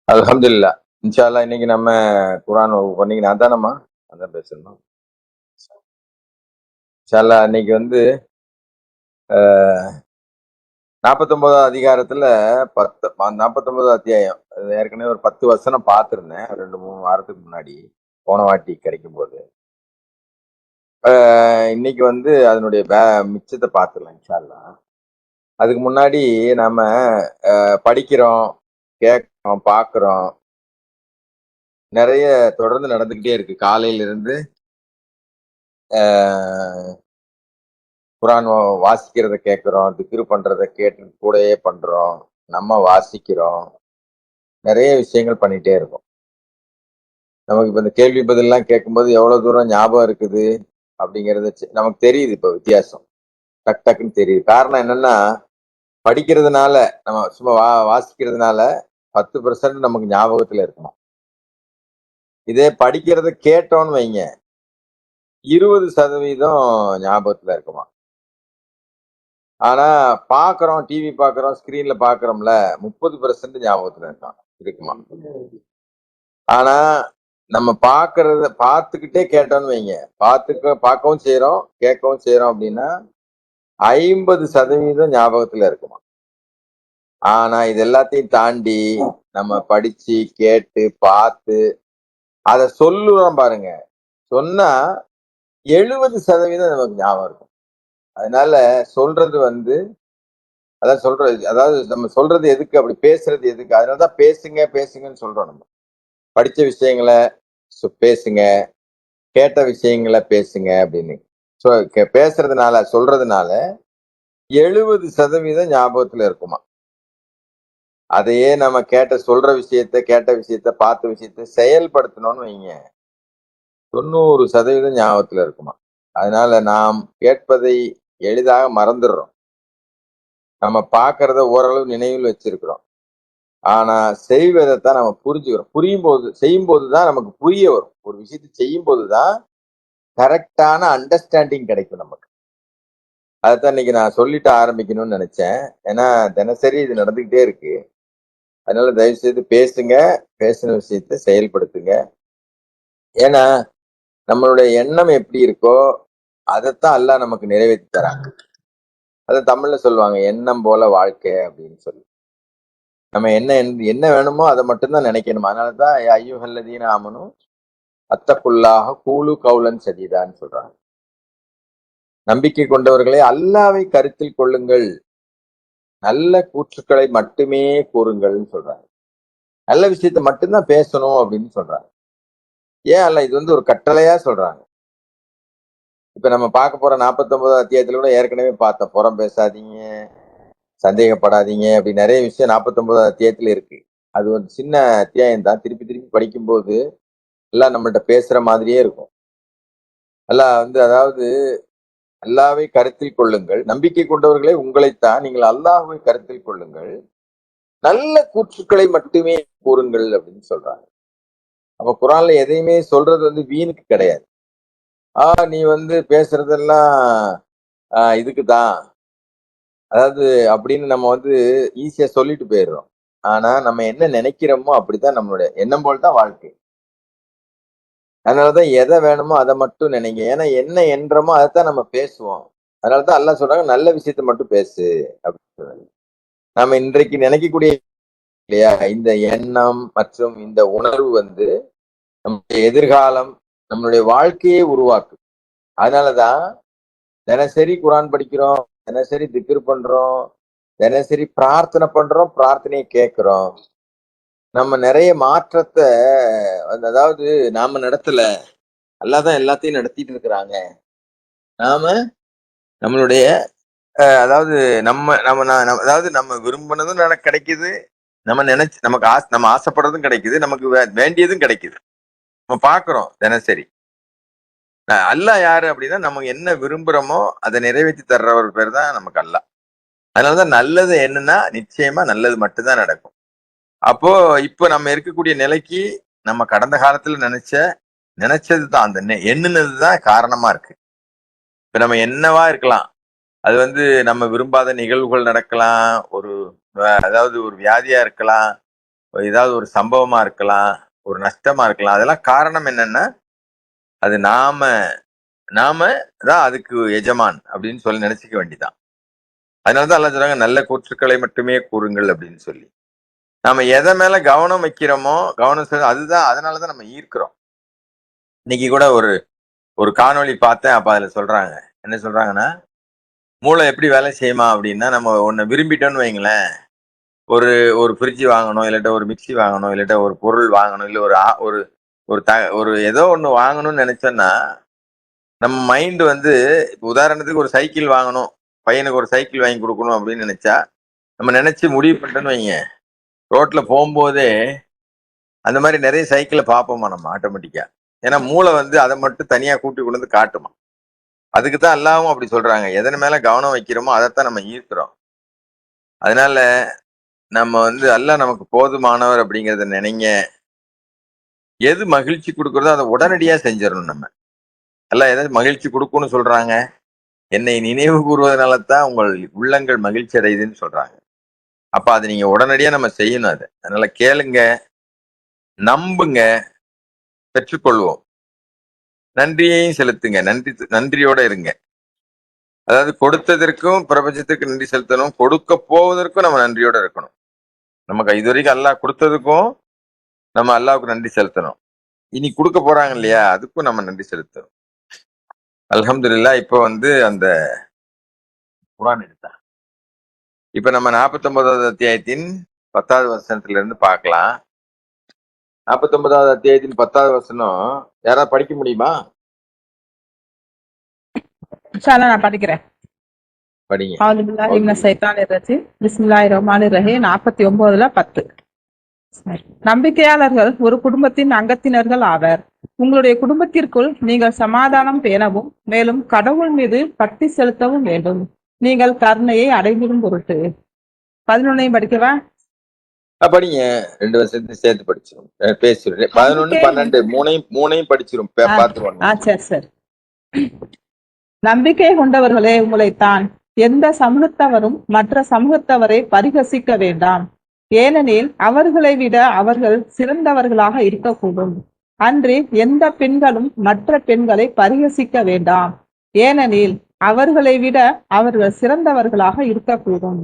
அல்ஹம்துலில்லாஹ். இன்ஷா அல்லாஹ் இன்னைக்கு நம்ம குர்ஆன் வகுப்பு பண்ணீங்க நான் தானம்மா? அதான் பேசணும். இன்ஷா அல்லாஹ் இன்னைக்கு வந்து அ 49வது அதிகாரத்துல 49வது அத்தியாயம். அது ஏற்கனவே ஒரு 10 வசனம் பார்த்திருந்தேன். 2, 3 வாரத்துக்கு முன்னாடி. போன வாட்டி கிடைக்கும்போது. இன்னைக்கு வந்து அதனுடைய மிச்சத்த பார்த்துடலாம் இன்ஷா அல்லாஹ். அதுக்கு முன்னாடி நாம படிக்கிறோம், கேட்கிறோம், பார்க்கிறோம். நெறைய தொடர்ந்து நடந்துகிட்டே இருக்கு. காலையில இருந்து அ குரான் வாசிக்கிறத கேட்கிறோம். திக்ரு பண்றத கேட்டு கூடயே பண்றோம். நம்ம வாசிக்கிறோம். நெறைய விஷயங்கள் பண்ணிட்டே இருக்கோம். நமக்கு இப்ப இந்த கேள்வி பதில்லாம் கேட்கும்போது எவ்வளவு தூரம் ஞாபகம் இருக்குது அப்படிங்கிறது நமக்கு தெரியுது இப்ப வித்தியாசம். டக் டக்குன்னு தெரியுது. காரணம் என்னன்னா, படிக்கிறதுனால நம்ம சும்மா வாசிக்கிறதுனால 10% நமக்கு ஞாபகத்துல இருக்குமா. இதே படிக்கிறத கேட்டோம்னு வைங்க, 20% ஞாபகத்துல இருக்குமா. ஆனா பார்க்குறோம், டிவி பார்க்குறோம், ஸ்க்ரீன்ல பார்க்குறோம்ல, 30% ஞாபகத்துல இருக்குமா. ஆனா, நம்ம பார்த்துக்கிட்டே கேட்டோம்னு வைங்க, பார்க்கவும் செய்றோம், கேட்கவும் செய்றோம் அப்படின்னா, 50% ஞாபகத்துல இருக்குமா. ஆனா, இது எல்லாத்தையும் தாண்டி நம்ம படிச்சு, கேட்டு, பார்த்து, அத சொல்லுறோம் பாருங்க. சொன்னா 70% நமக்கு ஞாபகம் இருக்கும். அதனால சொல்றது வந்து அதாவது நம்ம சொல்றது எதுக்கு? அப்படி பேசுறது எதுக்கு? அதனால தான் பேசுங்க, பேசுங்கன்னு சொல்றோம் நம்ம. படிச்ச விஷயங்கள பேசுங்க. கேட்ட விஷயங்கள பேசுங்க அப்படின்னு. சோ சொல்றதுனால 70% ஞாபகத்துல இருக்குமா. அதையே நம்ம கேட்ட விஷயத்த, பார்த்த விஷயத்த செயல்படுத்தணும்னு வைங்க, 90% ஞாபகத்துல இருக்குமா. அதனால நாம் கேட்பதை எளிதாக மறந்துடுறோம். நம்ம பார்க்கிறத ஓரளவு நினைவில் வச்சிருக்கிறோம். ஆனா செய்வதைத்தான் நம்ம புரிஞ்சுக்கிறோம். செய்யும்போது தான் நமக்கு புரிய வரும். ஒரு விஷயத்த செய்யும்போது தான் கரெக்ட்டான அண்டர்ஸ்டாண்டிங் கிடைக்கும் நமக்கு. அதத்தான் இன்னைக்கு நான் சொல்லிட்டு ஆரம்பிக்கணும்னு நெனச்சேன். ஏன்னா, தினசரி இது நடந்துகிட்டே இருக்கு. அதனால தயவு செய்து பேசுங்க. பேசின விஷயத்த செயல்படுத்துங்க. ஏன்னா, நம்மளுடைய எண்ணம் எப்படி இருக்கோ, அதத்தான் அல்லாஹ் நமக்கு நிறைவேத்தி தரான். அத தமிழ்ல சொல்லுவாங்க, "எண்ணம் போல வாழ்க்கை" அப்படின்னு சொல்லி. நம்ம என்ன வேணுமோ அத மட்டும் தான் நெனைக்கணுமா. அதனால தான் யா அய்யுஹல்லதீன ஆமனு அத்தகுல்லாஹ கூலு கௌலன் சதீதான்னு சொல்றாங்க. நம்பிக்கை கொண்டவர்களே அல்லாஹ்வை கருத்தில் கொள்ளுங்கள். நல்ல கூற்றுக்களை மட்டுமே கூறுங்கள்ன்னு சொல்றாங்க. நல்ல விஷயத்த மட்டும் தான் பேசணும் அப்படின்னு சொல்றாங்க. ஏன் அல்லாஹ் இது வந்து ஒரு கட்டளையா சொல்றாங்க. இப்ப நம்ம பார்க்க போற 49வது அத்தியாயத்துல கூட ஏற்கனவே பார்த்தோம். புறம் பேசாதீங்க, சந்தேகப்படாதீங்க அப்படி நெறைய விஷயம் 49வது அத்தியாயத்துல இருக்கு. அது ஒரு சின்ன அத்தியாயம் தான். திருப்பி திருப்பி படிக்கும்போது எல்லாம் நம்மள்ட்ட பேசுற மாதிரியே இருக்கும். அல்லாஹ் வந்து அதாவது அல்லாஹ்வை கருத்தில் கொள்ளுங்கள். நம்பிக்கை கொண்டவர்களே உங்களைத்தான் நீங்கள் அல்லாஹ்வை கருத்தில் கொள்ளுங்கள். நல்ல கூற்றுக்களை மட்டுமே கூறுங்கள் அப்படின்னு சொல்றாங்க. அப்ப குர்ஆன்ல எதையுமே சொல்றது வந்து வீணுக்கு கிடையாது. நீ வந்து பேசுறதெல்லாம் இதுக்கு தான். அதாவது அப்படின்னு நம்ம வந்து ஈஸியா சொல்லிட்டு போயிடுறோம். ஆனா நம்ம என்ன நினைக்கிறோமோ அப்படித்தான் நம்மளுடைய எண்ணம் போல தான் வாழ்க்கை. அதனாலதான் எதை வேணுமோ அதை மட்டும் நினைங்க. ஏன்னா என்ன எண்றோமோ அதைத்தான் நம்ம பேசுவோம். அதனாலதான் அல்லாஹ் சொல்றாங்க நல்ல விஷயத்த மட்டும் பேசு அப்படின்னு சொல்றாங்க. நாம இன்றைக்கு நினைக்கக்கூடிய இல்லையா இந்த எண்ணம் மற்றும் இந்த உணர்வு வந்து நம்முடைய எதிர்காலம் நம்மளுடைய வாழ்க்கையை உருவாக்கும். அதனாலதான் தினசரி குரான் படிக்கிறோம், தினசரி திக்ர் பண்றோம், தினசரி பிரார்த்தனை பண்றோம், பிரார்த்தனையை கேட்கிறோம். நம்ம நிறைய மாற்றத்த அதாவது நாம நடத்தல. அல்லாஹ் தான் எல்லாத்தையும் நடத்திட்டு இருக்கிறாங்க. நாம நம்மளுடைய அதாவது நம்ம நம்ம அதாவது நம்ம விரும்பினதும் எனக்கு கிடைக்குது. நம்ம ஆசைப்படுறதும் கிடைக்குது. நமக்கு வேண்டியதும் கிடைக்குது. நம்ம பார்க்கிறோம் தினசரி. அல்லாஹ் யாரு அப்படின்னா, நம்ம என்ன விரும்புறோமோ அதை நிறைவேத்தி தர்றவர் பேர் தான் நமக்கு அல்லாஹ். அதனாலதான் நல்லது என்னன்னா நிச்சயமா நல்லது மட்டும்தான் நடக்கும். அப்போ இப்ப நம்ம இருக்கக்கூடிய நிலைக்கு நம்ம கடந்த காலத்துல நினைச்சது தான் அந்த எண்ணுனது தான் காரணமா இருக்கு. இப்ப நம்ம என்னவா இருக்கலாம். அது வந்து நம்ம விரும்பாத நிகழ்வுகள் நடக்கலாம். அதாவது ஒரு வியாதியா இருக்கலாம். ஏதாவது ஒரு சம்பவமா இருக்கலாம், ஒரு நஷ்டமா இருக்கலாம். அதெல்லாம் காரணம் என்னன்னா, அது நாம நாம தான் அதுக்கு எஜமான் அப்படின்னு சொல்லி நினைச்சுக்க வேண்டியதான். அதனாலதான் அல்லாஹ் சொல்றாங்க, நல்ல கூற்றுக்களை மட்டுமே கூறுங்கள் அப்படின்னு சொல்லி. நாம எதை மேல கவனம் வைக்கிறோமோ, அதுதான், அதனாலதான் நம்ம ஈர்க்கிறோம். இன்னைக்கு கூட ஒரு ஒரு காணொளி பார்த்தேன். அப்ப அதுல சொல்றாங்க, என்ன சொல்றாங்கன்னா, மூளை எப்படி வேலை செய்யுமா அப்படின்னா, நம்ம ஒண்ணு விரும்பிட்டோம்னு வைங்களேன், ஒரு ஒரு ஃப்ரிட்ஜ் வாங்கணும், இல்லாட்ட ஒரு மிக்ஸி வாங்கணும், இல்லாட்ட ஒரு பொருள் வாங்கணும், இல்ல ஒரு ஒரு ஒரு ஏதோ ஒண்ணு வாங்கணும்னு நினைச்சோம்னா, நம்ம மைண்ட் வந்து, இப்ப உதாரணத்துக்கு ஒரு சைக்கிள் வாங்கணும், பையனுக்கு ஒரு சைக்கிள் வாங்கி கொடுக்கணும் அப்படின்னு நினைச்சா, நம்ம நினைச்சு முடிவு பண்ணிட்டோன்னு வைங்க, ரோட்ல போகும்போதே அந்த மாதிரி நிறைய சைக்கிளை பார்ப்போமா நம்ம ஆட்டோமேட்டிக்கா. ஏன்னா மூளை வந்து அதை மட்டும் தனியா கூட்டி கொண்டு வந்து காட்டுமா. அதுக்கு தான் அல்லாவும் அப்படி சொல்றாங்க, எதன் மேல கவனம் வைக்கிறோமோ அதைத்தான் நம்ம ஈர்க்கிறோம். அதனால நம்ம வந்து அல்லாஹ் நமக்கு போதுமானவர் அப்படிங்கறத நினைங்க. எது மகிழ்ச்சி கொடுக்கறதோ அதை உடனடியா செஞ்சிடணும். நம்ம அல்லாஹ் எதாவது மகிழ்ச்சி கொடுக்கும்னு சொல்றாங்க, என்னை நினைவு கூறுவதனால தான் உங்கள் உள்ளங்கள் மகிழ்ச்சி அடையுதுன்னு சொல்றாங்க. அப்ப அதை நீங்க உடனடியா நம்ம செய்யணும். அதை அதனால கேளுங்க, நம்புங்க, பெற்றுக்கொள்வோம். நன்றியையும் செலுத்துங்க, நன்றியோட இருங்க. அதாவது கொடுத்ததற்கும் பிரபஞ்சத்துக்கு நன்றி செலுத்தணும், கொடுக்க போவதற்கும் நம்ம நன்றியோட இருக்கணும். நமக்கு இதுவரைக்கும் அல்லாஹ் கொடுத்ததுக்கும் நம்ம அல்லாஹ்வுக்கு நன்றி செலுத்தணும். இனி கொடுக்க போறாங்க இல்லையா, அதுக்கும் நம்ம நன்றி செலுத்தணும். அல்ஹம்துலில்லாஹ். இப்ப வந்து அந்த குர்ஆன் எடுத்தா இப்ப நம்ம 49வது அத்தியாயத்தின் 10வது வசனத்துல இருந்து பார்க்கலாம். 49வது அத்தியாயத்தின் 10வது வசனம் யாராவது படிக்க முடியுமா? நான் படிக்கிறேன். படிங்க. பிஸ்மில்லாஹிர்ரஹ்மானிர்ரஹீம் 49:10. நம்பிக்கையாளர்கள் ஒரு குடும்பத்தின் அங்கத்தினர்கள் ஆவர். உங்களுடைய குடும்பத்திற்குள் நீங்கள் சமாதானம் பேணவும் மேலும் கடவுள் மீது பக்தி செலுத்தவும் வேண்டும், நீங்கள் கருணையை அடைந்திடும் பொருட்டு. 11 படிக்கவா? படிங்க. 2 வருஷத்தையும் சேர்த்து படிச்சிரும், பேசிடும். 11, 12 மூணையும் படிச்சிரும், பாத்துருவாங்க. சரி. நம்பிக்கை கொண்டவர்களே, உங்களைத்தான் எந்த சமூகத்தவரும் மற்ற சமூகத்தவரை பரிகசிக்க வேண்டாம், ஏனெனில் அவர்களை விட அவர்கள் சிறந்தவர்களாக இருக்கக்கூடும். அன்றி எந்த பெண்களும் மற்ற பெண்களை பரிகசிக்க வேண்டாம், ஏனெனில் அவர்களை விட அவர்கள் சிறந்தவர்களாக இருக்கக்கூடும்.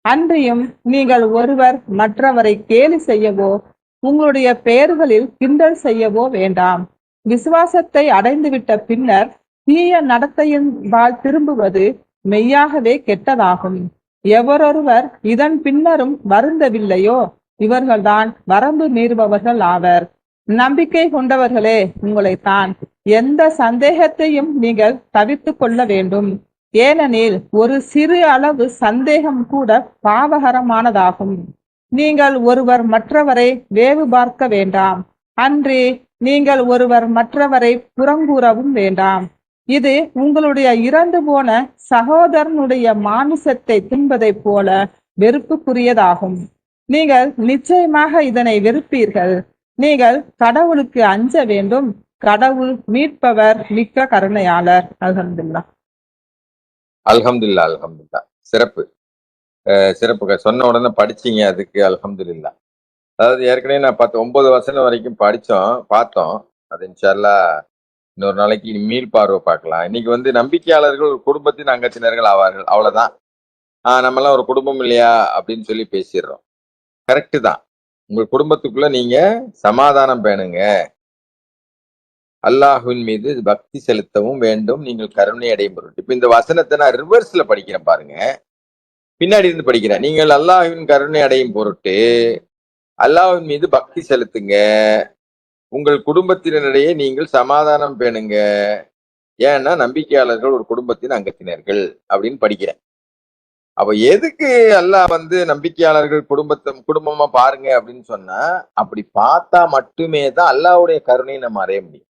அன்றியும் நீங்கள் ஒருவர் மற்றவரை கேலி செய்யவோ உங்களுடைய பெயர்களில் கிண்டல் செய்யவோ வேண்டாம். விசுவாசத்தை அடைந்துவிட்ட பின்னர் தீய நடத்தையின் பால் திரும்புவது மெய்யாகவே கெட்டதாகும். எவரொருவர் இதன் பின்னரும் வருந்தவில்லையோ இவர்கள்தான் வரம்பு மீறுபவர்கள் ஆவர். நம்பிக்கை கொண்டவர்களே, உங்களைத்தான் எந்த சந்தேகத்தையும் நீங்கள் தவிர்த்து கொள்ள வேண்டும், ஏனெனில் ஒரு சிறு அளவு சந்தேகம் கூட பாவகரமானதாகும். நீங்கள் ஒருவர் மற்றவரை வேவு பார்க்க வேண்டாம், அன்றி நீங்கள் ஒருவர் மற்றவரை புறங்கூறவும் வேண்டாம். இது உங்களுடைய இறந்து போன சகோதரனுடைய மாமிசத்தை தின்பதை போல வெறுப்புக்குரியதாகும். நீங்கள் நிச்சயமாக இதனை வெறுப்பீர்கள். நீங்கள் கடவுளுக்கு அஞ்ச வேண்டும், கடவுள் மீட்பவர், மிக்க கருணையாளர். அல்ஹம்துலில்லாஹ். அல்ஹம்துலில்லாஹ். அல்ஹம்துலில்லாஹ். சிறப்பு சிறப்பு. சொன்ன உடனே படிச்சீங்க, அதுக்கு அல்ஹம்துலில்லாஹ். அதாவது ஏற்கனவே நான் 9 வசனம் வரைக்கும் பார்த்தோம். அது இன்ஷா அல்லாஹ் இன்னொரு நாளைக்கு மீள் பார்வை பார்க்கலாம். இன்னைக்கு வந்து நம்பிக்கையாளர்கள் ஒரு குடும்பத்தின் அங்கத்தினர்கள் ஆவார்கள், அவ்வளவுதான். நம்மளாம் ஒரு குடும்பம் இல்லையா அப்படின்னு சொல்லி பேசிடுறோம். கரெக்டு தான். உங்க குடும்பத்துக்குள்ள நீங்க சமாதானம் பேணுங்க, அல்லாஹ்வின் மீது பக்தி செலுத்தவும் வேண்டும், நீங்கள் கருணை அடையும் பொருட்டு. இப்ப இந்த வசனத்தை நான் ரிவர்ஸ்ல படிக்கிறேன் பாருங்க, பின்னாடி இருந்து படிக்கிறேன். நீங்கள் அல்லாஹ்வின் கருணை அடையும் பொருட்டு அல்லாஹ்வின் மீது பக்தி செலுத்துங்க, உங்கள் குடும்பத்தினரிடையே நீங்கள் சமாதானம் பேணுங்க, ஏன்னா நம்பிக்கையாளர்கள் ஒரு குடும்பத்தின் அங்கத்தினர்கள் அப்படின்னு படிக்கிறேன். அப்ப எதுக்கு அல்லாஹ் வந்து நம்பிக்கையாளர்கள் குடும்பமா பாருங்க அப்படின்னு சொன்னா, அப்படி பார்த்தா மட்டுமே தான் அல்லாஹ்வுடைய கருணையை நம்ம அடைய முடியும்.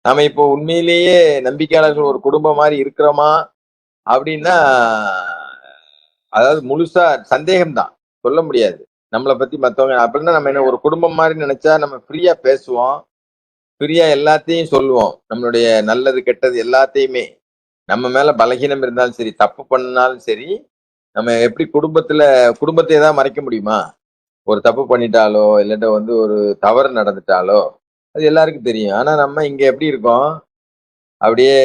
நம்ம இப்போ உண்மையிலேயே நம்பிக்கையாளர்கள் ஒரு குடும்பம் மாதிரி இருக்கிறோமா அப்படின்னா, அதாவது முழுசா சந்தேகம்தான், சொல்ல முடியாது. நம்மளை பத்தி மத்தவங்க அப்படின்னா நம்ம என்ன ஒரு குடும்பம் மாதிரி நினைச்சா நம்ம ஃப்ரீயா பேசுவோம், ஃப்ரீயா எல்லாத்தையும் சொல்லுவோம், நம்மளுடைய நல்லது கெட்டது எல்லாத்தையுமே. நம்ம மேல பலகீனம் இருந்தாலும் சரி, தப்பு பண்ணாலும் சரி, நம்ம எப்படி குடும்பத்தை ஏதாவது மறைக்க முடியுமா? ஒரு தப்பு பண்ணிட்டாலோ இல்லாட்ட வந்து ஒரு தவறு நடந்துட்டாலோ அது எல்லாருக்கும் தெரியும். ஆனா நம்ம இங்க எப்படி இருக்கோம், அப்படியே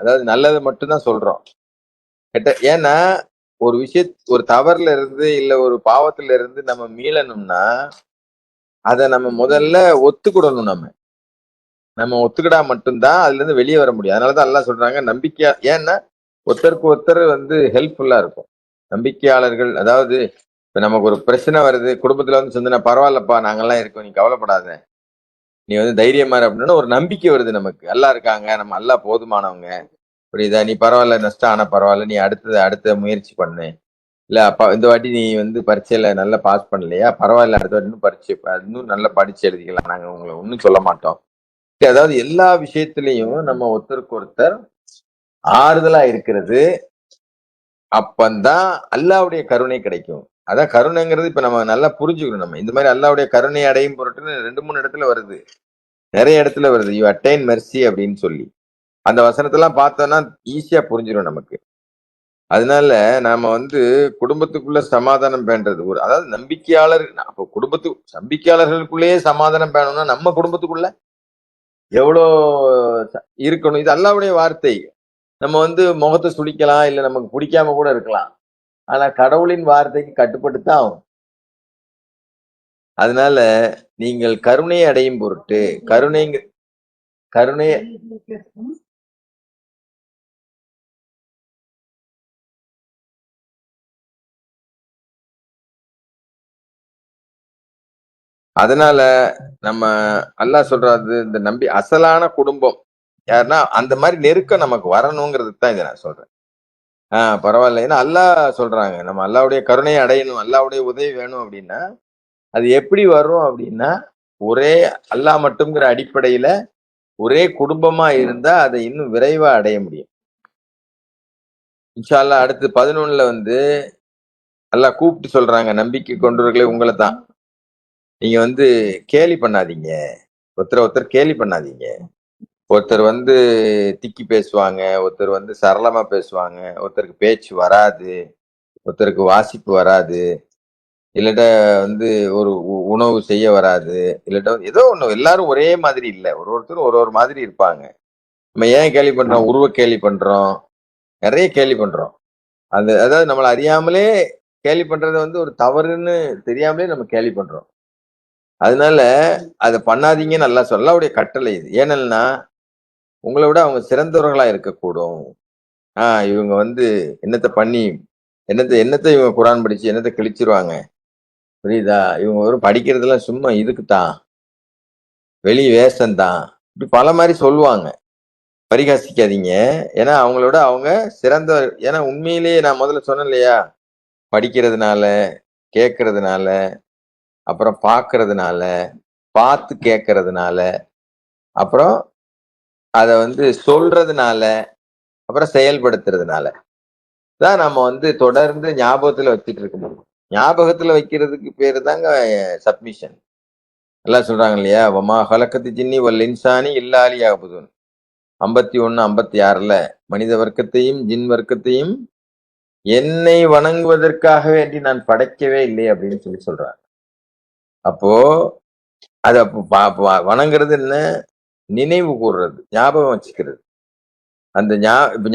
அதாவது நல்லதை மட்டும்தான் சொல்றோம். ஏன்னா ஒரு தவறுல இருந்து இல்ல ஒரு பாவத்துல இருந்து நம்ம மீளணும்னா அதை நம்ம முதல்ல ஒத்துக்கிடணும். நம்ம ஒத்துக்கிட்டா மட்டும்தான் அதுல இருந்து வெளியே வர முடியும். அதனாலதான் எல்லாம் சொல்றாங்க நம்பிக்கையா. ஏன்னா ஒருத்தருக்கு ஒருத்தர் வந்து ஹெல்ப்ஃபுல்லா இருக்கும். நம்பிக்கையாளர்கள், அதாவது இப்ப நமக்கு ஒரு பிரச்சனை வருது குடும்பத்துல வந்து சொன்னா பரவாயில்லப்பா நாங்கெல்லாம் இருக்கோம், நீ கவலைப்படாத, நீ வந்து தைரியமா இரு அப்படின்னா ஒரு நம்பிக்கை வருது நமக்கு. எல்லாம் இருக்காங்க, நம்ம எல்லாம் போதுமானவங்க, புரியுதா, நீ பரவாயில்ல, நஷ்டம் ஆனா பரவாயில்ல, நீ அடுத்த முயற்சி பண்ணு. இல்ல அப்பா இந்த வாட்டி நீ வந்து பரீட்சையில நல்லா பாஸ் பண்ணலையா, பரவாயில்ல, அடுத்த வாட்டி இன்னும் இன்னும் நல்லா படிச்சு எழுதிக்கலாம், நாங்க உங்களை ஒன்னும் சொல்ல மாட்டோம். அதாவது எல்லா விஷயத்திலையும் நம்ம ஒருத்தருக்கு ஒருத்தர் ஆறுதலா இருக்கிறது. அப்பந்தான் அல்லாவுடைய கருணை கிடைக்கும். அதான் கருணைங்கிறது இப்ப நம்ம நல்லா புரிஞ்சுக்கணும். நம்ம இந்த மாதிரி அல்லாவுடைய கருணை அடையும் பொருட்டுன்னு 2, 3 இடத்துல வருது, நிறைய இடத்துல வருது. யூ அட்டைன் மெர்சி அப்படின்னு சொல்லி அந்த வசனத்தெல்லாம் பார்த்தோம்னா ஈஸியா புரிஞ்சிடும் நமக்கு. அதனால நாம வந்து குடும்பத்துக்குள்ள சமாதானம் பேண்டது அதாவது நம்பிக்கையாளர், அப்போ நம்பிக்கையாளர்களுக்குள்ளேயே சமாதானம் பேணணும்னா நம்ம குடும்பத்துக்குள்ள எவ்வளோ இருக்கணும். இது அல்லாவுடைய வார்த்தை. நம்ம வந்து முகத்தை சுளிக்கலாம், இல்ல நமக்கு பிடிக்காம கூட இருக்கலாம். ஆனா கடவுளின் வார்த்தைக்கு கட்டுப்பட்டுத்தான் ஆகும். அதனால நீங்கள் கருணையை அடையும் பொருட்டு கருணை அதனால நம்ம அல்லாஹ் சொல்றது இந்த அசலான குடும்பம் யாருன்னா அந்த மாதிரி நெருக்கம் நமக்கு வரணுங்கிறதுக்கு தான் இதை நான் சொல்றேன். பரவாயில்ல. ஏன்னா அல்லாஹ் சொல்றாங்க நம்ம அல்லாவுடைய கருணையை அடையணும், அல்லாவுடைய உதவி வேணும் அப்படின்னா அது எப்படி வரும் அப்படின்னா ஒரே அல்லாஹ் மட்டும்ங்கிற அடிப்படையில ஒரே குடும்பமா இருந்தா அதை இன்னும் விரைவா அடைய முடியும். இன்ஷா அல்லாஹ் அடுத்து 11ல வந்து அல்லாஹ் கூப்பிட்டு சொல்றாங்க, நம்பிக்கை கொண்டவர்களே உங்களை தான், நீங்க வந்து கேலி பண்ணாதீங்க, ஒருத்தர் கேலி பண்ணாதீங்க. ஒருத்தர் வந்து திக்கி பேசுவாங்க, ஒருத்தர் வந்து சரளமா பேசுவாங்க, ஒருத்தருக்கு பேச்சு வராது, ஒருத்தருக்கு வாசிப்பு வராது, இல்லாட்ட வந்து ஒரு உணவு செய்ய வராது, இல்லாட்ட ஏதோ ஒண்ணு, எல்லாரும் ஒரே மாதிரி இல்ல, ஒருத்தரும் ஒரு மாதிரி இருப்பாங்க. நம்ம ஏன் கேலி பண்றோம், உருவ கேலி பண்றோம், நிறைய கேலி பண்றோம். அதாவது நம்மளை அறியாமலே கேலி பண்றத வந்து ஒரு தவறுன்னு தெரியாமலே நம்ம கேலி பண்றோம். அதனால அதை பண்ணாதீங்கன்னு நல்லா சொல்லாவுடைய கட்டளை இது. ஏன்னா உங்களை விட அவங்க சிறந்தவர்களா இருக்கக்கூடும். இவங்க வந்து என்னத்தை இவங்க குரான் படிச்சு என்னத்தை கிழிச்சிருவாங்க, புரியுதா, இவங்க வெறும் படிக்கிறதுலாம் சும்மா இதுக்குத்தான், வெளி வேஷம்தான், இப்படி பல மாதிரி சொல்லுவாங்க. பரிகாசிக்காதீங்க. ஏன்னா அவங்களோட அவங்க சிறந்தவர். ஏன்னா உண்மையிலேயே நான் முதல்ல சொன்னேன் இல்லையா, படிக்கிறதுனால, கேட்கறதுனால, அப்புறம் பார்க்கறதுனால, பார்த்து கேட்கறதுனால, அப்புறம் அதை வந்து சொல்றதுனால, அப்புறம் செயல்படுத்துறதுனால தான் நம்ம வந்து தொடர்ந்து ஞாபகத்துல வச்சுட்டு இருக்கணும். ஞாபகத்துல வைக்கிறதுக்கு பேரு தாங்க சப்மிஷன். எல்லாம் சொல்றாங்க இல்லையா, வமா ஹலக்கத்து ஜின்னி வல் இன்சானி இல்லாலி யாபுதுன் 51, 56ல மனித வர்க்கத்தையும் ஜின் வர்க்கத்தையும் என்னை வணங்குவதற்காக வேண்டி நான் படைக்கவே இல்லை அப்படின்னு சொல்றாங்க. அப்போ அது வணங்குறது என்ன, நினைவு கூறுறது, ஞாபகம் வச்சுக்கிறது. அந்த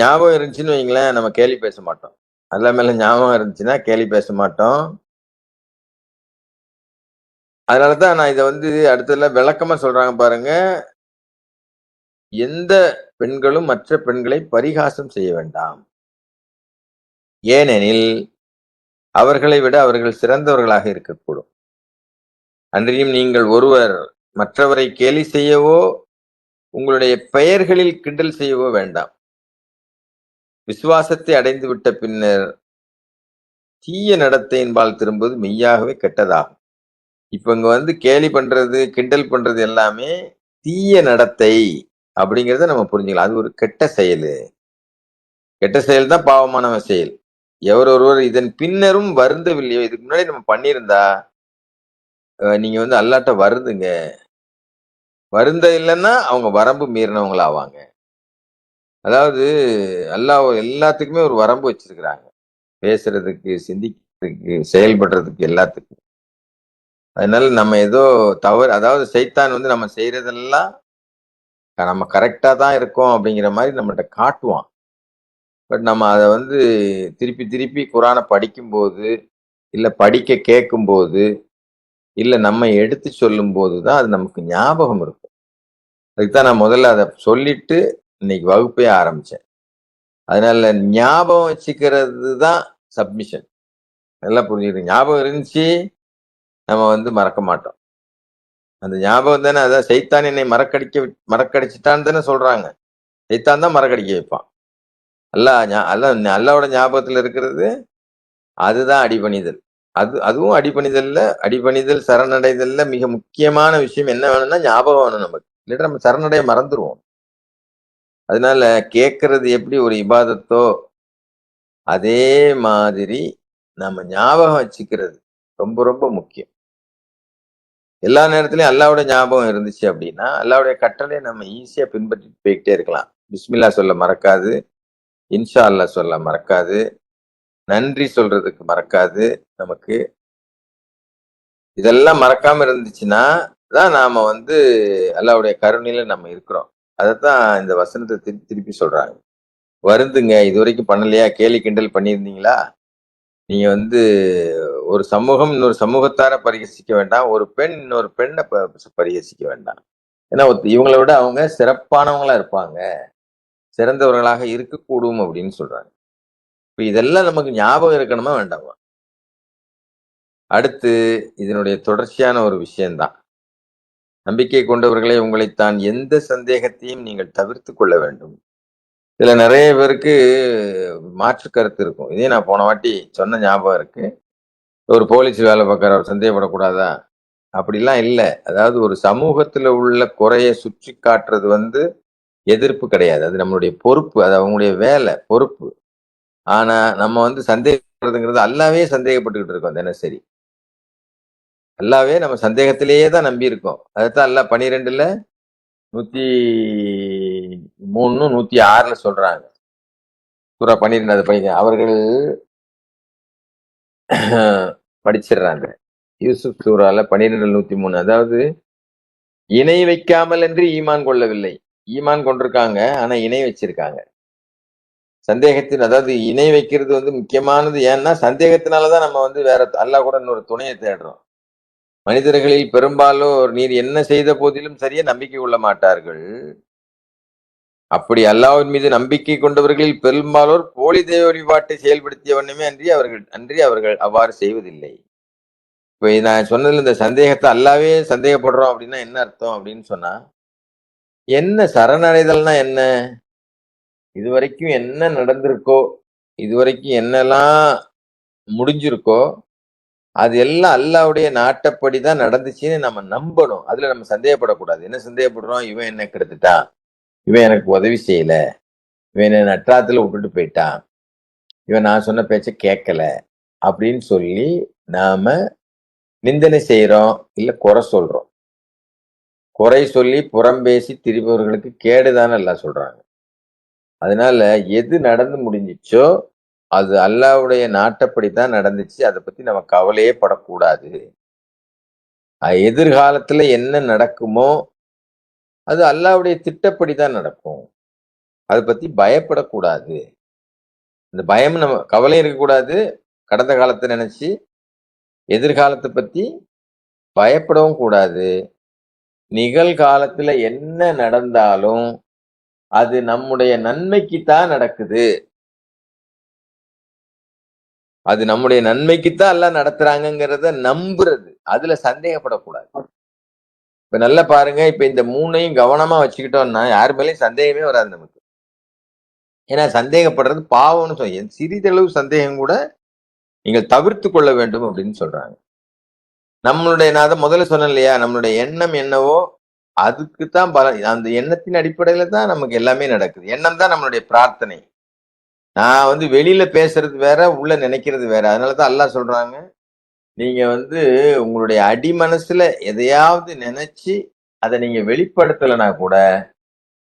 ஞாபகம் இருந்துச்சுன்னு வைங்களேன், நம்ம கேலி பேச மாட்டோம். அல்ல மேல ஞாபகம் இருந்துச்சுன்னா கேலி பேச மாட்டோம். அதனாலதான் நான் இதை வந்து அடுத்ததுல விளக்கமா சொல்றாங்க பாருங்க, எந்த பெண்களும் மற்ற பெண்களை பரிகாசம் செய்ய வேண்டாம், ஏனெனில் அவர்களை விட அவர்கள் சிறந்தவர்களாக இருக்கக்கூடும். அன்றியும் நீங்கள் ஒருவர் மற்றவரை கேலி செய்யவோ உங்களுடைய பெயர்களில் கிண்டல் செய்யவோ வேண்டாம். விசுவாசத்தை அடைந்து விட்ட பின்னர் தீய நடத்தையின்பால் திரும்புவது மெய்யாகவே கெட்டதாகும். இப்ப இங்க வந்து கேலி பண்றது, கிண்டல் பண்றது எல்லாமே தீய நடத்தை அப்படிங்கிறத நம்ம புரிஞ்சுக்கலாம். அது ஒரு கெட்ட செயல். கெட்ட செயல் தான் பாவமான செயல். எவர் ஒருவர் இதன் பின்னரும் வருந்தவில்லையோ, இதுக்கு முன்னாடி நம்ம பண்ணியிருந்தா நீங்க வந்து அல்லாட்ட வருந்துங்க. வருந்த இல்லைன்னா அவங்க வரம்பு மீறினவங்களா ஆவாங்க. அதாவது அல்லாஹ் எல்லாத்துக்குமே ஒரு வரம்பு வச்சிருக்கிறாங்க, பேசுறதுக்கு, சிந்திக்கிறதுக்கு, செயல்படுறதுக்கு, எல்லாத்துக்கும். அதனால நம்ம ஏதோ தவறு, அதாவது சைத்தான் வந்து நம்ம செய்யறதெல்லாம் நம்ம கரெக்டா தான் இருக்கோம் அப்படிங்கிற மாதிரி நம்மகிட்ட காட்டுவான். பட் நம்ம அதை வந்து திருப்பி திருப்பி குரானை படிக்கும்போது, இல்ல படிக்க கேட்கும்போது, இல்ல நம்ம எடுத்து சொல்லும் போதுதான் அது நமக்கு ஞாபகம் இருக்கும். அதுக்குதான் நான் முதல்ல அதை சொல்லிட்டு இன்னைக்கு வகுப்பே ஆரம்பிச்சேன். அதனால ஞாபகம் வச்சுக்கிறது தான் சப்மிஷன். நல்லா புரிஞ்சுக்கிட்டு, ஞாபகம் இருந்துச்சு நம்ம வந்து மறக்க மாட்டோம். அந்த ஞாபகம் தானே, அதான் சைத்தான் என்னை மறக்கடிச்சிட்டான்னு தானே சொல்றாங்க. சைத்தான் தான் மறக்கடிக்க வைப்பான். அல்லாவோட ஞாபகத்துல இருக்கிறது அதுதான் அடிபணிதல். அதுவும் அடிபணிதல்ல, அடிபணிதல் சரணடைதல்ல மிக முக்கியமான விஷயம் என்ன வேணும்னா ஞாபகம் வேணும் நமக்கு. இல்லாட்டா நம்ம சரணடைய மறந்துருவோம். அதனால கேட்கறது எப்படி ஒரு இபாதத்தோ அதே மாதிரி நம்ம ஞாபகம் வச்சுக்கிறது ரொம்ப ரொம்ப முக்கியம். எல்லா நேரத்திலயும் அல்லாவோட ஞாபகம் இருந்துச்சு அப்படின்னா அல்லாவுடைய கட்டளை நம்ம ஈஸியா பின்பற்றிட்டு போய்கிட்டே இருக்கலாம். பிஸ்மில்லா சொல்ல மறக்காது, இன்ஷா அல்லாஹ் சொல்ல மறக்காது, நன்றி சொல்றதுக்கு மறக்காது. நமக்கு இதெல்லாம் மறக்காம இருந்துச்சுன்னா தான் நாம வந்து அல்லாவுடைய கருணையில நம்ம இருக்கிறோம். அதைத்தான் இந்த வசனத்தை திருப்பி திருப்பி சொல்றாங்க. வருந்துங்க, இது வரைக்கும் பண்ணலையா, கேலி கிண்டல் பண்ணியிருந்தீங்களா, நீங்க வந்து ஒரு சமூகம் இன்னொரு சமூகத்தார பரிகசிக்க வேண்டாம், ஒரு பெண் இன்னொரு பெண்ணை பரிகசிக்க வேண்டாம். ஏன்னா இவங்களை விட அவங்க சிறப்பானவங்களா இருப்பாங்க, சிறந்தவர்களாக இருக்கக்கூடும் அப்படின்னு சொல்றாங்க. இப்ப இதெல்லாம் நமக்கு ஞாபகம் இருக்கணுமா வேண்டாமா? அடுத்து இதனுடைய தொடர்ச்சியான ஒரு விஷயம்தான். நம்பிக்கை கொண்டவர்களை உங்களைத்தான் எந்த சந்தேகத்தையும் நீங்கள் தவிர்த்து கொள்ள வேண்டும். இதுல நிறைய பேருக்கு மாற்று கருத்து இருக்கும். இதே நான் போன வாட்டி சொன்ன ஞாபகம் இருக்கு. ஒரு போலீஸ் வேலை பார்க்குறவர் சந்தேகப்படக்கூடாதா? அப்படிலாம் இல்லை. அதாவது ஒரு சமூகத்துல உள்ள குறைய சுற்றி காட்டுறது வந்து எதிர்ப்பு கிடையாது. அது நம்மளுடைய பொறுப்பு. அது அவங்களுடைய வேலை, பொறுப்பு. ஆனா நம்ம வந்து சந்தேகப்படுறதுங்கிறது அல்லாவே சந்தேகப்பட்டுக்கிட்டு இருக்கோம் தினசரி. அல்லாவே நம்ம சந்தேகத்திலேயே தான் நம்பி இருக்கோம். அதைத்தான் அல்லாஹ் 12ல 103 106ல சொல்றாங்க. சூரா 12 அதை படிங்க. அவர்கள் படிச்சிடுறாங்க. யூசுப் சூறால 12 103. அதாவது இணை வைக்காமல் என்று ஈமான் கொள்ளவில்லை. ஈமான் கொண்டிருக்காங்க, ஆனா இணை வச்சிருக்காங்க. சந்தேகத்தின், அதாவது இணை வைக்கிறது வந்து முக்கியமானது. ஏன்னா சந்தேகத்தினாலதான் நம்ம வந்து வேற அல்லாஹ் கூட இன்னொரு துணையை தேடுறோம். மனிதர்களில் பெரும்பாலோர் நீர் என்ன செய்த போதிலும் சரியா நம்பிக்கை கொள்ள மாட்டார்கள். அப்படி அல்லாஹ்வின் மீது நம்பிக்கை கொண்டவர்களில் பெரும்பாலோர் போலி தெய்வ வழிபாட்டை செயல்படுத்திய வண்ணமே அன்றி அவர்கள் அவ்வாறு செய்வதில்லை. இப்ப நான் சொன்னதுல இந்த சந்தேகத்தை அல்லாவே சந்தேகப்படுறோம் அப்படின்னா என்ன அர்த்தம் அப்படின்னு சொன்னா, என்ன சரணடைதல்னா என்ன? இதுவரைக்கும் என்ன நடந்திருக்கோ, இதுவரைக்கும் என்னெல்லாம் முடிஞ்சிருக்கோ, அது எல்லாம் அல்லாவுடைய நாட்டப்படி தான் நடந்துச்சுன்னு நம்ம நம்பணும். அதுல நம்ம சந்தேகப்படக்கூடாது. என்ன சந்தேகப்படுறோம்? இவன் என்ன கெடுத்துட்டான், இவன் எனக்கு உதவி செய்யல, இவன் என்ன நட்டாத்துல விட்டுட்டு போயிட்டான், இவன் நான் சொன்ன பேச்ச கேட்கல அப்படின்னு சொல்லி நாம நிந்தனை செய்யறோம், இல்ல குறை சொல்றோம். குறை சொல்லி புறம்பேசி திரிபவர்களுக்கு கேடுதானே எல்லாம் சொல்றாங்க. அதனால எது நடந்து முடிஞ்சிச்சோ அது அல்லாவுடைய நாட்டப்படித்தான் நடந்துச்சு. அதை பத்தி நம்ம கவலையே படக்கூடாது. எதிர்காலத்துல என்ன நடக்குமோ அது அல்லாவுடைய திட்டப்படிதான் நடக்கும். அதை பத்தி பயப்படக்கூடாது. இந்த பயம் நம்ம கவலை இருக்கக்கூடாது. கடந்த காலத்தை நினைச்சு எதிர்காலத்தை பத்தி பயப்படவும் கூடாது. நிகழ்காலத்துல என்ன நடந்தாலும் அது நம்முடைய நன்மைக்குத்தான் நடக்குது. அது நம்முடைய நன்மைக்குத்தான் எல்லாம் நடத்துறாங்கிறத நம்புறது, அதுல சந்தேகப்படக்கூடாது. இப்ப நல்லா பாருங்க, இப்ப இந்த மூணையும் கவனமா வச்சுக்கிட்டோம்னா யாரு மேலேயும் சந்தேகமே வராது நமக்கு. ஏன்னா சந்தேகப்படுறது பாவம்னு சொல்லி சிறிதளவு சந்தேகம் கூட நீங்கள் தவிர்த்து கொள்ள வேண்டும் அப்படின்னு சொல்றாங்க. நம்மளுடைய, நான் அதை முதல்ல சொன்னேன் இல்லையா, நம்மளுடைய எண்ணம் என்னவோ அதுக்குத்தான் பலன். அந்த எண்ணத்தின் அடிப்படையில தான் நமக்கு எல்லாமே நடக்குது. எண்ணம் தான் நம்மளுடைய பிரார்த்தனை. நான் வந்து வெளியில பேசுறது வேற, உள்ள நினைக்கிறது வேற. அதனாலதான் அல்லாஹ் சொல்றாங்க, நீங்க வந்து உங்களுடைய அடிமனசுல எதையாவது நினைச்சு அதை நீங்க வெளிப்படுத்தலைன்னா கூட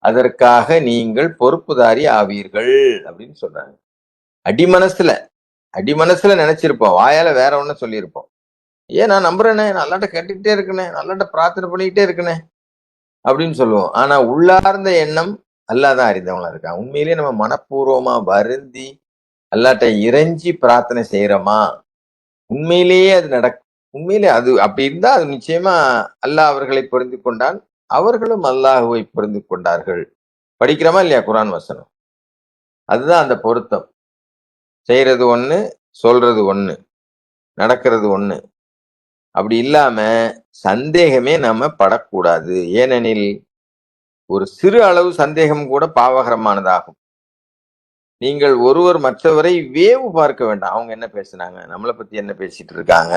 அதற்காக நீங்கள் பொறுப்புதாரி ஆவீர்கள் அப்படின்னு சொல்றாங்க. அடிமனசுல நினைச்சிருப்போம், வாயால வேற ஒண்ணு சொல்லியிருப்போம். ஏன் நான் நம்புறேனே, நான் அல்லாட்ட கேட்டுக்கிட்டே இருக்கனே, அல்லாட்ட பிரார்த்தனை பண்ணிக்கிட்டே இருக்கனே அப்படின்னு சொல்லுவோம். ஆனா உள்ளார்ந்த எண்ணம் அல்லாஹ் தான் அறிந்தவங்களா இருக்கான். உண்மையிலேயே நம்ம மனப்பூர்வமா வருந்தி அல்லாட்ட இறைஞ்சி பிரார்த்தனை செய்யறோமா, உண்மையிலேயே அது உண்மையிலே அது அப்படி இருந்தா அது நிச்சயமா அல்லாஹ் அவர்களை புரிந்து கொண்டான், அவர்களும் அல்லாஹுவை புரிந்து கொண்டார்கள். படிக்கிறோமா இல்லையா குர்ஆன் வசனம்? அதுதான் அந்த பொருத்தம். செய்யறது ஒண்ணு, சொல்றது ஒண்ணு, நடக்கிறது ஒண்ணு. அப்படி இல்லாம சந்தேகமே நம்ம படக்கூடாது. ஏனெனில் ஒரு சிறு அளவு சந்தேகம் கூட பாவகரமானதாகும். நீங்கள் ஒருவர் மற்றவரை வேவு பார்க்க வேண்டாம். அவங்க என்ன பேசுனாங்க, நம்மளை பத்தி என்ன பேசிட்டு இருக்காங்க,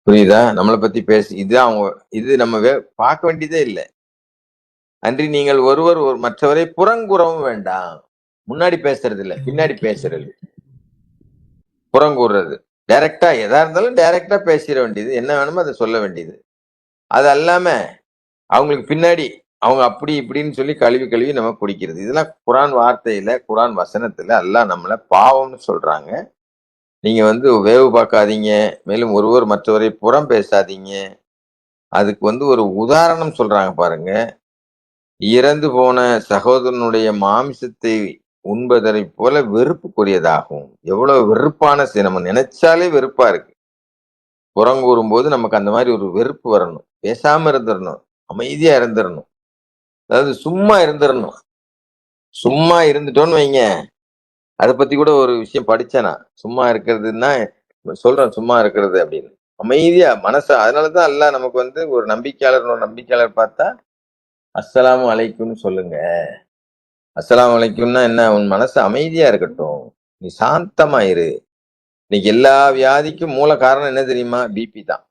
புரியுதா? நம்மளை பத்தி இது நம்ம பார்க்க வேண்டியதே இல்லை. அன்றி நீங்கள் ஒருவர் ஒரு மற்றவரை புறங்கூறவும் வேண்டாம். முன்னாடி பேசுறது இல்ல, பின்னாடி பேசுறது, புறங்கூறுறது. டைரக்டா எதா இருந்தாலும் டைரக்டா பேசிட வேண்டியது, என்ன வேணுமோ அதை சொல்ல வேண்டியது. அது அல்லாம அவங்களுக்கு பின்னாடி அவங்க அப்படி இப்படின்னு சொல்லி கழுவி கழுவி நம்ம குடிக்கிறது, இதெல்லாம் குர்ஆன் வார்த்தையில, குர்ஆன் வசனத்துல அல்லாஹ் நம்மள பாவம்னு சொல்றாங்க. நீங்க வேவு பார்க்காதீங்க, மேலும் ஒருவர் மற்றவரை புறம் பேசாதீங்க. அதுக்கு ஒரு உதாரணம் சொல்றாங்க பாருங்க. இறந்து போன சகோதரனுடைய மாமிசத்தை உண்பதை போல வெறுப்புக்குரியதாகும். எவ்வளவு வெறுப்பான நம்ம நினைச்சாலே வெறுப்பா இருக்கு. புறங்கூறும் போது நமக்கு அந்த மாதிரி ஒரு வெறுப்பு வரணும். பேசாம இருந்துடணும், அமைதியா இருந்துடணும், அதாவது சும்மா இருந்துடணும். சும்மா இருந்துட்டோன்னு வைங்க, அதை பத்தி கூட ஒரு விஷயம் படிச்சேனா, சும்மா இருக்கிறதுன்னா சொல்றேன், சும்மா இருக்கிறது அப்படின்னு அமைதியா மனச. அதனாலதான் அல்லாஹ் நமக்கு ஒரு நம்பிக்கையாளர் பார்த்தா அஸ்ஸலாமு அலைக்கும்னு சொல்லுங்க. அஸ்ஸலாமு அலைக்கும்னா என்ன, உன் மனசு அமைதியா இருக்கட்டும், நீ சாந்தமா இரு. இன்னைக்கு எல்லா வியாதிக்கும் மூல காரணம் என்ன தெரியுமா? பிபி தான்.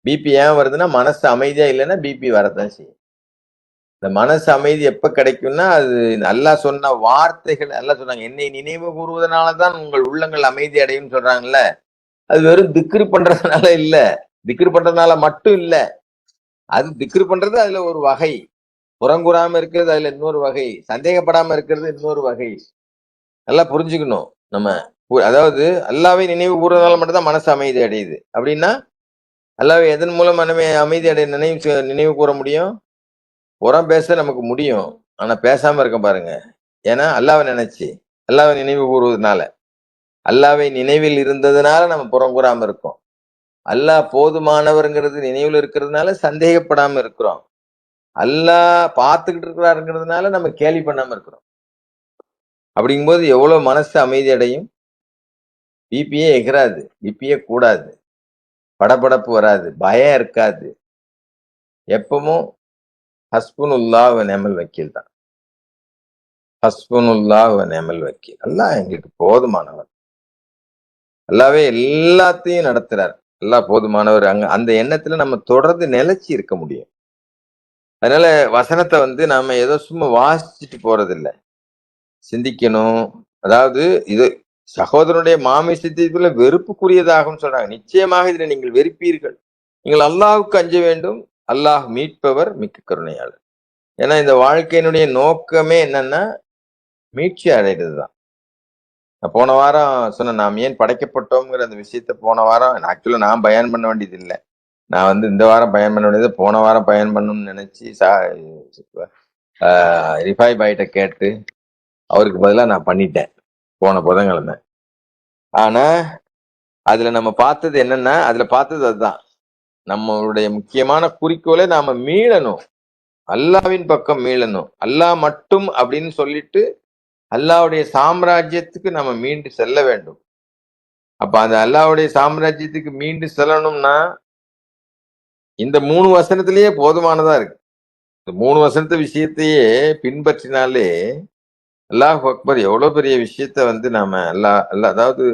பிபி ஏன் வருதுன்னா மனசு அமைதியா இல்லைன்னா பிபி வரதான் செய்யும். இந்த மனசு அமைதி எப்ப கிடைக்கும்னா, அது அல்லாஹ் சொன்ன வார்த்தைகள். அல்லாஹ் சொன்னாங்க, என்னை நினைவு கூறுவதனாலதான் உங்கள் உள்ளங்கள் அமைதி அடையும் சொல்றாங்கல்ல. அது வெறும் திக்ரு பண்றதுனால இல்ல, திக்ரு பண்றதுனால மட்டும் இல்ல. அது திக்ரு பண்றது அதுல ஒரு வகை, புறங்கூறாம இருக்கிறது அதுல இன்னொரு வகை, சந்தேகப்படாம இருக்கிறது இன்னொரு வகை. நல்லா புரிஞ்சுக்கணும் நம்ம. அதாவது அல்லாவை நினைவு கூறுறதுனால மட்டும்தான் மனசு அமைதி அடையுது. அப்படின்னா அல்லாவை எதன் மூலம் அமைதி அடைய நினைவு கூற முடியும்? புறம் பேச நமக்கு முடியும், ஆனா பேசாம இருக்க பாருங்க. ஏன்னா அல்லாவை நினைச்சு, அல்லாவை நினைவு கூறுவதனால, அல்லாவை நினைவில் இருந்ததுனால நம்ம புறம் கூறாம இருக்கோம். அல்லாஹ் போதுமானவர்ங்கிறது நினைவுல இருக்கிறதுனால சந்தேகப்படாம இருக்கிறோம். அல்லாஹ் பார்த்துக்கிட்டு இருக்கிறாருங்கிறதுனால நம்ம கேலி பண்ணாம இருக்கிறோம். அப்படிங்கும்போது எவ்வளவு மனசு அமைதி அடையும். பிபியே எகிராது, பிபியே கூடாது, படபடப்பு வராது, பயம் இருக்காது. எப்பவும் ஹஸ்புனுல்லாஹ் வ நிஅமல் வக்கீல் தான். ஹஸ்புனுல்லாஹ் வ நிஅமல் வக்கீல். அல்லாஹ் எங்களுக்கு போதுமானவர். அல்லாவே எல்லாத்தையும் நடத்துறார். அல்லாஹ் போதுமானவர். அந்த எண்ணத்துல நம்ம தொடர்ந்து நிலைச்சு இருக்க முடியும். அதனால வசனத்தை நாம ஏதோ சும்மா வாசிச்சுட்டு போறது இல்ல, சிந்திக்கணும். அதாவது இது சகோதரனுடைய மாமிசத்திற்குள்ள வெறுப்புக்குரியதாகும் சொல்றாங்க. நிச்சயமாக இதுல நீங்கள் வெறுப்பீர்கள். நீங்கள் அல்லாஹ்வுக்கு அஞ்ச வேண்டும். அல்லாஹ் மீட்பவர், மிக்க கருணையாளர். ஏன்னா இந்த வாழ்க்கையினுடைய நோக்கமே என்னன்னா மீட்சி அடைறதுதான். போன வாரம் சொன்ன, நாம் ஏன் படைக்கப்பட்டோம்ங்கிற அந்த விஷயத்த போன வாரம் ஆக்சுவலா நான் பயன் பண்ண வேண்டியது இல்லை. நான் இந்த வாரம் பயன் பண்ண வேண்டியது போன வாரம் பயன் பண்ணணும்னு நினைச்சு ரிஃபாய் பாய்கிட்ட கேட்டு அவருக்கு பதிலாக நான் பண்ணிட்டேன் போன புதன்கிழமை. ஆனா அதுல நம்ம பார்த்தது என்னன்னா, அதுல பார்த்தது அதுதான். நம்மளுடைய முக்கியமான குறிக்கோளை நாம மீளணும், அல்லாவின் பக்கம் மீளணும். அல்லாஹ் மட்டும் அப்படின்னு சொல்லிட்டு அல்லாஹ்வுடைய சாம்ராஜ்யத்துக்கு நம்ம மீண்டு செல்ல வேண்டும். அப்ப அந்த அல்லாஹ்வுடைய சாம்ராஜ்யத்துக்கு மீண்டு செல்லணும்னா இந்த 3 வசனத்திலேயே போதுமானதா இருக்கு. இந்த 3 வசனத்து விஷயத்தையே பின்பற்றினாலே அல்லாஹ் அக்பர், எவ்வளவு பெரிய விஷயத்த நாம அதாவது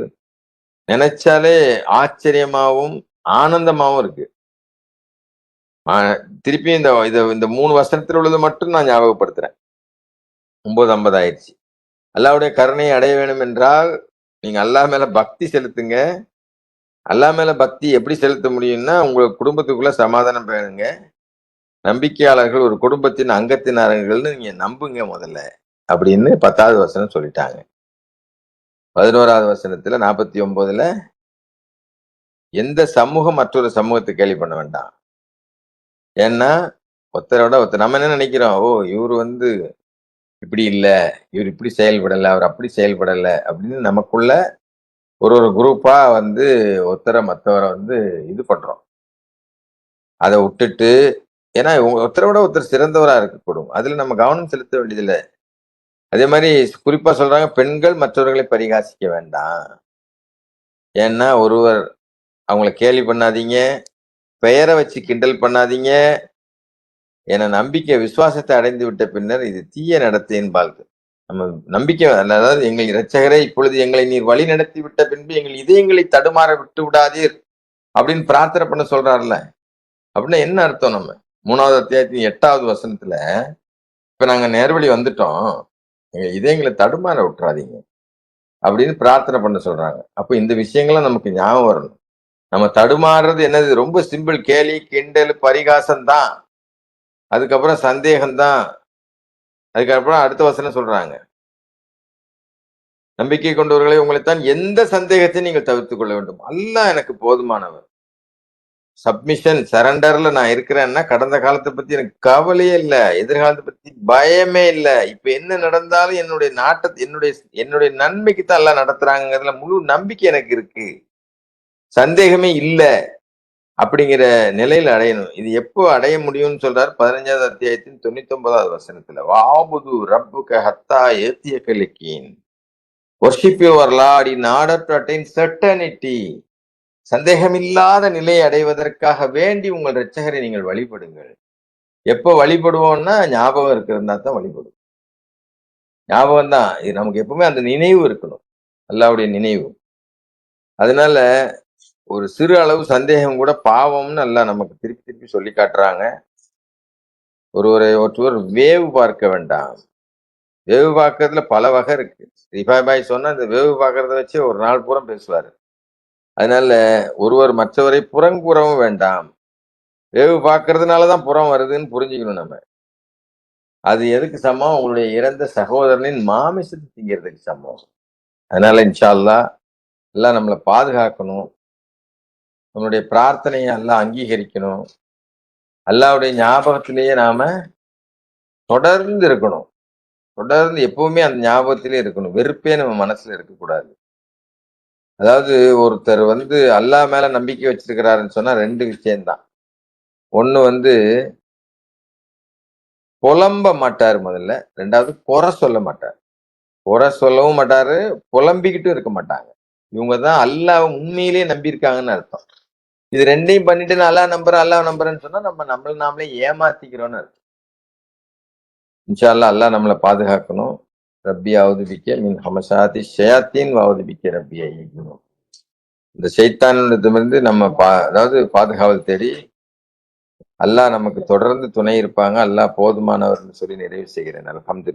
நினைச்சாலே ஆச்சரியமாவும் ஆனந்தமாவும் இருக்கு. திருப்பி இந்த 3 வசனத்தில் உள்ளது மட்டும் நான் ஞாபகப்படுத்துறேன். 9:50 ஆயிடுச்சு. அல்லாஹ்வுடைய கருணையை அடைய வேண்டும் என்றால் நீங்க அல்லாஹ் மேல பக்தி செலுத்துங்க. அல்லாஹ் மேல பக்தி எப்படி செலுத்த முடியும்னா, உங்க குடும்பத்துக்குள்ள சமாதானம் வேணுங்க. நம்பிக்கையாளர்கள் ஒரு குடும்பத்தின் அங்கத்தினர்கள்னு நீங்க நம்புங்க முதல்ல அப்படின்னு 10வது வசனம் சொல்லிட்டாங்க. 11வது வசனத்துல 49ல எந்த சமூகம் மற்றொரு சமூகத்தை கேலி பண்ண வேண்டாம். ஏன்னா ஒருத்தரோட ஒருத்தர் நம்ம என்ன நினைக்கிறோம், ஓ இவர் வந்து இப்படி இல்ல, இவர் இப்படி செயல்படல, அவர் அப்படி செயல்படல அப்படின்னு நமக்குள்ள ஒரு குரூப்பா வந்து ஒருத்தரை மற்றவரை வந்து இது பண்றோம். அதை விட்டுட்டு, ஏன்னா ஒருத்தரை விட ஒருத்தர் சிறந்தவரா இருக்கக்கூடும், அதுல நம்ம கவனம் செலுத்த வேண்டியதில்லை. அதே மாதிரி குறிப்பா சொல்றாங்க, பெண்கள் மற்றவர்களை பரிகாசிக்க வேண்டாம். ஏன்னா ஒருவர் அவங்கள கேலி பண்ணாதீங்க, பெயரை வச்சு கிண்டல் பண்ணாதீங்க. என நம்பிக்கை விசுவாசத்தை அடைந்து விட்ட பின்னர் இது தீய நடத்தையின் பால்கு. நம்ம நம்பிக்கை, அதாவது எங்கள் இரட்சகரே இப்பொழுது எங்களை நீர் வழி நடத்தி விட்ட பின்பு எங்கள் இதயங்களை தடுமாற விட்டு விடாதீர் அப்படின்னு பிரார்த்தனை பண்ண சொல்றாருல. அப்படின்னா என்ன அர்த்தம்? நம்ம 3வது அத்தியாயத்தின் 8வது வசனத்துல, இப்ப நாங்க நேர்வழி வந்துட்டோம், எங்க இதயங்களை தடுமாற விட்டுறாதீங்க அப்படின்னு பிரார்த்தனை பண்ண சொல்றாங்க. அப்ப இந்த விஷயங்கள்லாம் நமக்கு ஞாபகம் வரணும். நம்ம தடுமாறுறது என்னது? ரொம்ப சிம்பிள், கேலி கிண்டல் பரிகாசம் தான். அதுக்கப்புறம் சந்தேகம்தான். அதுக்கப்புறம் அடுத்த வசனம் சொல்றாங்க, நம்பிக்கை கொண்டவர்களை உங்களைத்தான் எந்த சந்தேகத்தையும் நீங்கள் தவிர்த்துக் கொள்ள வேண்டும், அல்லாஹ் எனக்கு போதுமானவர். சப்மிஷன், சரண்டர்ல நான் இருக்கிறேன்னா கடந்த காலத்தை பத்தி எனக்கு கவலையே இல்லை, எதிர்காலத்தை பத்தி பயமே இல்லை. இப்ப என்ன நடந்தாலும் என்னுடைய என்னுடைய நன்மைக்கு தான் எல்லாம் நடத்துறாங்கிறதுல முழு நம்பிக்கை எனக்கு இருக்கு, சந்தேகமே இல்லை அப்படிங்கிற நிலையில அடையணும். இது எப்போ அடைய முடியும்னு சொல்றாரு 15வது அத்தியாயத்தின் 99வது வசனத்துல, வாபுது ரப்புக ஹத்தா ஏத்திய கலிக்கின், worship your Lord in order to attain certainty. சந்தேகமில்லாத நிலையை அடைவதற்காக வேண்டி உங்கள் இரட்சகரை நீங்கள் வழிபடுங்கள். எப்போ வழிபடுவோம்னா ஞாபகம் இருக்கிறதா தான் வழிபடும். ஞாபகம் தான், இது நமக்கு எப்பவுமே அந்த நினைவு இருக்கணும், அல்லாஹ்வுடைய நினைவு. அதனால ஒரு சிறு அளவு சந்தேகம் கூட பாவம்னு அல்லாஹ் நமக்கு திருப்பி திருப்பி சொல்லி காட்டுறாங்க. ஒருவர் வேவு பார்க்க வேண்டாம். வேவு பார்க்கறதுல பல வகை இருக்கு. ரிஃபாய் சொன்னா இந்த வேவு பார்க்கறத வச்சு ஒரு நாள் பூரா பேசுவாரு. அதனால ஒருவர் மற்றவரை புறங்கூறவும் வேண்டாம். வேவு பார்க்கறதுனாலதான் புறம் வருதுன்னு புரிஞ்சுக்கணும் நம்ம. அது எதுக்கு சமம்? உங்களுடைய இறந்த சகோதரனின் மாமிசத்தை திங்கிறதுக்கு சமம். அதனால இன்ஷா அல்லாஹ் எல்லாம் நம்மளை பாதுகாக்கணும், நம்மளுடைய பிரார்த்தனையை எல்லாம் அங்கீகரிக்கணும், அல்லாஹ்வுடைய ஞாபகத்திலேயே நாம தொடர்ந்து இருக்கணும். தொடர்ந்து எப்பவுமே அந்த ஞாபகத்திலே இருக்கணும். வெறுப்பே நம்ம மனசுல இருக்கக்கூடாது. அதாவது ஒருத்தர் வந்து அல்லாஹ் மேல நம்பிக்கை வச்சிருக்கிறாருன்னு சொன்னா 2 விஷயம்தான். ஒண்ணு வந்து புலம்ப மாட்டாரு முதல்ல, 2வது குறை சொல்ல மாட்டார். குறை சொல்லவும் மாட்டாரு, புலம்பிக்கிட்டும் இருக்க மாட்டாங்க. இவங்கதான் அல்லாஹ் உண்மையிலேயே நம்பியிருக்காங்கன்னு அர்த்தம். இது 2யும் பண்ணிட்டு நான் அல்லாஹ் நம்புறேன்னு சொன்னா நம்மள நாமளே ஏமாத்திக்கிறோம்னு அர்த்தம். இன்ஷா அல்லாஹ் அல்லாஹ் நம்மளை பாதுகாக்கணும். ரப்பி அவுது பிக்க மின் ஹமசாத்தி ஷயாத்தீன் வஅவுது பிக்க ரப்பி அய்யுஹ்துன். இந்த ஷைத்தானிடமிருந்து நம்ம அதாவது பாதுகாவல் தேடி அல்லாஹ் நமக்கு தொடர்ந்து துணை இருப்பாங்க. அல்லாஹ் போதுமானவர்னு சொல்லி நிறைவு செய்கிறேன். அல்ஹம்துலில்லாஹ்.